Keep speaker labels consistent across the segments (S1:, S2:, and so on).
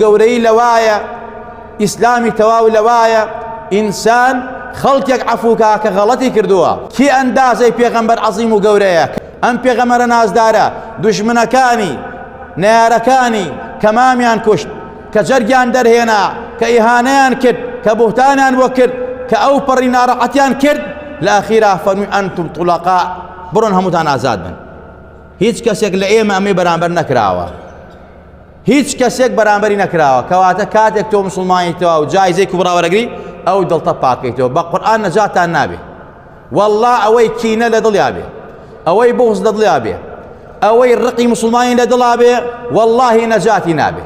S1: گەورەی لەوایە، ئیسلامی تەواو لەوایە ئینسان خەڵکێک عەفووکا کە غەڵەتی کردووە. کی ئەندازەی پێغەمبەر عەزیم و گەورەیە؟ ئەم پێغەمبەرە نازدارە دوژمنەکانی نەیارەکانی کە مامیان کوشت، کە جەرگیان دەرهێنا، کە ئیهانەیان کرد، کە بوهتانیان بۆ کرد، کە ئەو پەڕی ناڕەحەتیان کرد، لە ئەخیرا فەرمووی ئەنتم طولەقا، بڕۆن هەمووتان ئازاد بن. هیچ کەسێک لە ئێمە ئەمەی بەرامبەر نەکراوە، هیچ کەسێک بەرامبەری نەکراوە. کەواتە کاتێک تۆ موسڵمانیتەوە و جایزەی کوبرا وەرەگری، ئەو دڵتە پاکەیتەوە، بە قورئان نەجاتان نابێ. والله ئەوەی کینە لە دڵیا بێ، ئەوەی بغز لە دڵیا بێ، ئەوەی ڕقی موسڵمانی لە دڵا بێ، واللهی نەجاتی نابێ.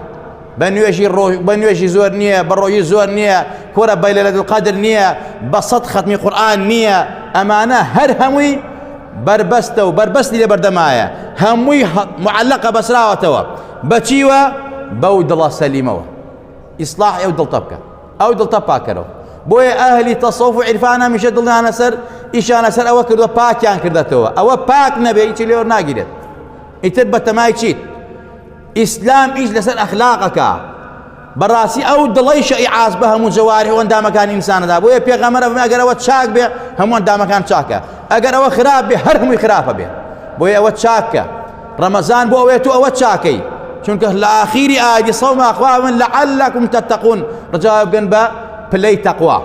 S1: بە نوێژی زۆر نییە، بە ڕۆژی زۆر نییە، کۆرە بە لەیلەتول قەدر نییە، بە سەد ختمی قورئان نییە. ئەمانە هەر هەمووی بربەستە و بربەستی لێ بەردەمایە، هەمووی معلقە بەسراوەتەوە. بەچیوە؟ بەو دڵە سەلیمەوە. ئیسلاح ئەو دڵتە بکە، ئەو دڵتە پاکەرەوە. بۆیە ئەهلی تەسەووف و عیرفان هەمیشە دڵیانە سەر ئیشانە سەر ئەوە کردووە پاکیان کردێتەوە. ئەوە پاک نەبێ هیچی لێوە ناگیرێت. ئیتر بەتەمای چیت؟ ئیسلام ئیش لەسەر ئەخلاقەکە. بەڕاستی ئەو دڵەی شەیعاز بە هەموو جەوارح و ئەندامەکانی ئینسانەدا. بۆیە پێغەمبەر فەرمووی ئەگەر ئەوە چاک بێ هەموو ئەندامەکان چاکە، ئەگەر ئەوە خراپ بێ هەر هەمووی خراپە بێ. بۆیە ئەوە چاکە. ڕەمەزان بۆ ئەوەیە تۆ ئەوە چاکەی، چونکە لە ئاخیری ئایدی سەوما خوا من لەعەلەکم تەتەقون، ڕجا بگەن بە پلەی تەقوا.